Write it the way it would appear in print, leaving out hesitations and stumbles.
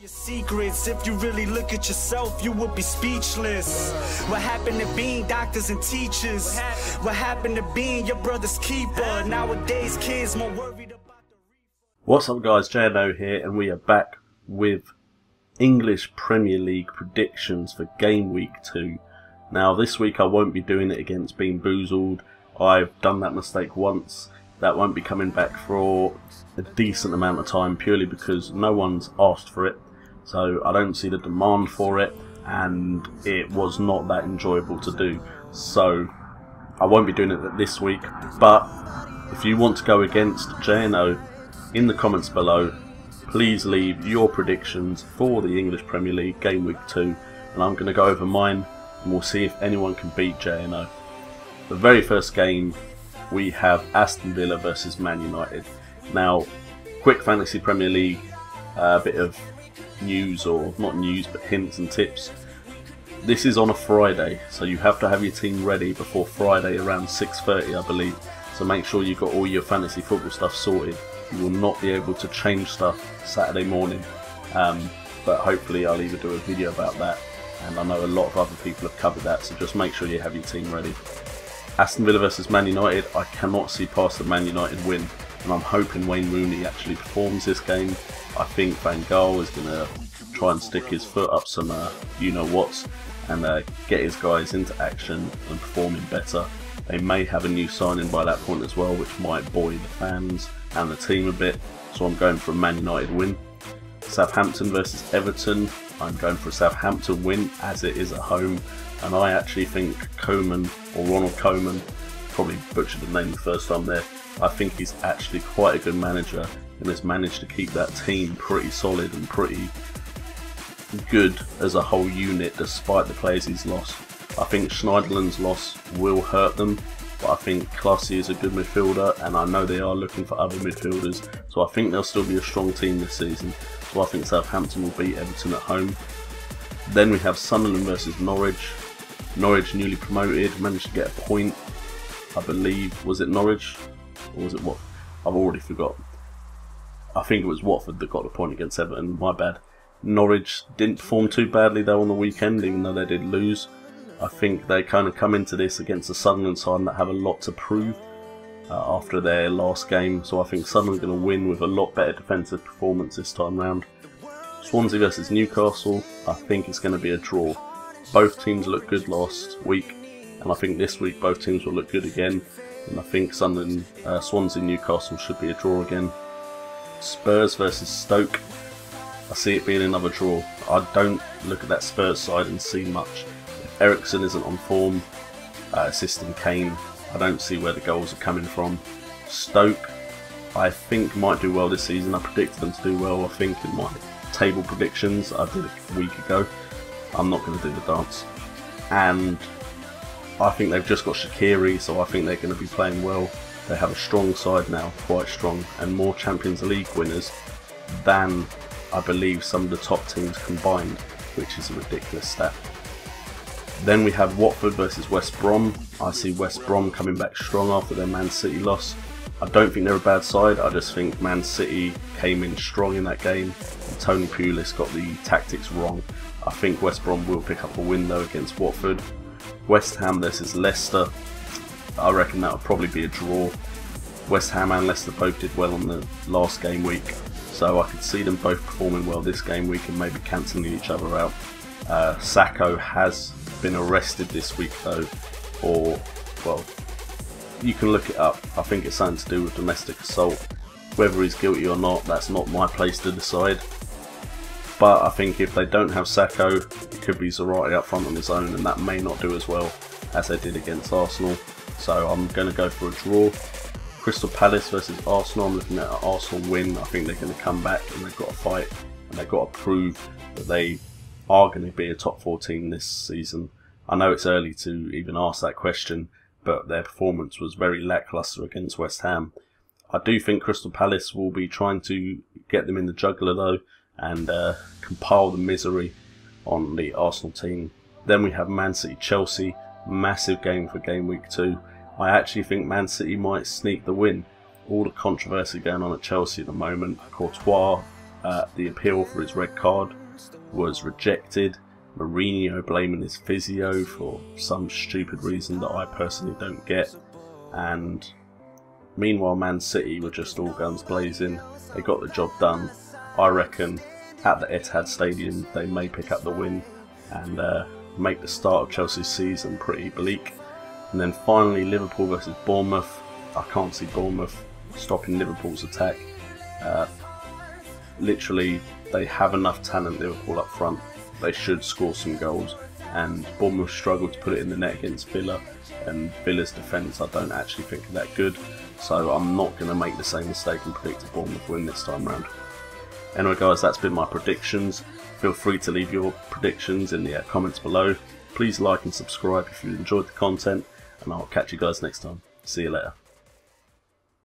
Your secrets, if you really look at yourself, you would be speechless. What happened to being doctors and teachers? What happened to being your brother's keeper? Nowadays, kids more worried about the What's up, guys? JNO here, and we are back with English Premier League predictions for Game Week 2. Now, this week I won't be doing it against Bean Boozled. I've done that mistake once. That won't be coming back for a decent amount of time, purely because no one's asked for it. So I don't see the demand for it, and it was not that enjoyable to do. So I won't be doing it this week. But if you want to go against JNO, in the comments below, please leave your predictions for the English Premier League Game Week 2, and I'm going to go over mine, and we'll see if anyone can beat JNO. The very first game, we have Aston Villa versus Man United. Now, quick Fantasy Premier League, a bit of news, or not news, but hints and tips. This is on a Friday, so you have to have your team ready before Friday around 6:30, I believe. So make sure you've got all your fantasy football stuff sorted. You will not be able to change stuff Saturday morning, but hopefully I'll either do a video about that, and I know a lot of other people have covered that, so just make sure you have your team ready. Aston Villa versus Man United, I cannot see past the Man United win, and I'm hoping Wayne Rooney actually performs this game. I think Van Gaal is going to try and stick his foot up some you-know-whats and get his guys into action and performing better. They may have a new signing by that point as well, which might buoy the fans and the team a bit, so I'm going for a Man United win. Southampton versus Everton, I'm going for a Southampton win, as it is at home, and I actually think Koeman, or Ronald Koeman, probably butchered the name the first time there, I think he's actually quite a good manager and has managed to keep that team pretty solid and pretty good as a whole unit despite the players he's lost. I think Schneiderlin's loss will hurt them, but I think Klaasie is a good midfielder, and I know they are looking for other midfielders, so I think they'll still be a strong team this season. So I think Southampton will beat Everton at home. Then we have Sunderland versus Norwich. Norwich newly promoted, managed to get a point, I believe. Was it Norwich? Or was it what? I've already forgotten. I think it was Watford that got the point against Everton, my bad. Norwich didn't perform too badly though on the weekend, even though they did lose. I think they kind of come into this against the Sunderland side that have a lot to prove after their last game, so I think Sunderland are going to win with a lot better defensive performance this time round. Swansea versus Newcastle, I think it's going to be a draw. Both teams looked good last week, and I think this week both teams will look good again, and I think Swansea Newcastle should be a draw again. Spurs versus Stoke, I see it being another draw. I don't look at that Spurs side and see much. If Eriksen isn't on form, assisting Kane, I don't see where the goals are coming from. Stoke, I think might do well this season. I predicted them to do well, I think, in my table predictions I did a week ago. I'm not going to do the dance. And I think they've just got Shaqiri, so I think they're going to be playing well. They have a strong side now, quite strong, and more Champions League winners than I believe some of the top teams combined, which is a ridiculous stat. Then we have Watford versus West Brom. I see West Brom coming back strong after their Man City loss. I don't think they're a bad side, I just think Man City came in strong in that game, and Tony Pulis got the tactics wrong. I think West Brom will pick up a win though against Watford. West Ham versus Leicester, I reckon that will probably be a draw. West Ham and Leicester both did well on the last game week, so I could see them both performing well this game week and maybe cancelling each other out. Sacco has been arrested this week though, or, well, you can look it up. I think it's something to do with domestic assault. Whether he's guilty or not, that's not my place to decide. But I think if they don't have Sacco, it could be Zarate up front on his own, and that may not do as well as they did against Arsenal. So I'm going to go for a draw. Crystal Palace versus Arsenal, I'm looking at an Arsenal win. I think they're going to come back and they've got to fight, and they've got to prove that they are going to be a top 4 team this season. I know it's early to even ask that question, but their performance was very lacklustre against West Ham. I do think Crystal Palace will be trying to get them in the jugular though, and compile the misery on the Arsenal team. Then we have Man City Chelsea, massive game for Game Week 2. I actually think Man City might sneak the win. All the controversy going on at Chelsea at the moment. Courtois the appeal for his red card was rejected. Mourinho blaming his physio for some stupid reason that I personally don't get. And meanwhile, Man City were just all guns blazing. They got the job done. I reckon at the Etihad Stadium they may pick up the win and make the start of Chelsea's season pretty bleak. And then finally, Liverpool versus Bournemouth. I can't see Bournemouth stopping Liverpool's attack. Literally, they have enough talent, Liverpool, up front. They should score some goals, and Bournemouth struggled to put it in the net against Villa, and Villa's defence I don't actually think are that good, so I'm not going to make the same mistake and predict a Bournemouth win this time round. Anyway guys, that's been my predictions. Feel free to leave your predictions in the comments below. Please like and subscribe if you enjoyed the content, and I'll catch you guys next time. See you later.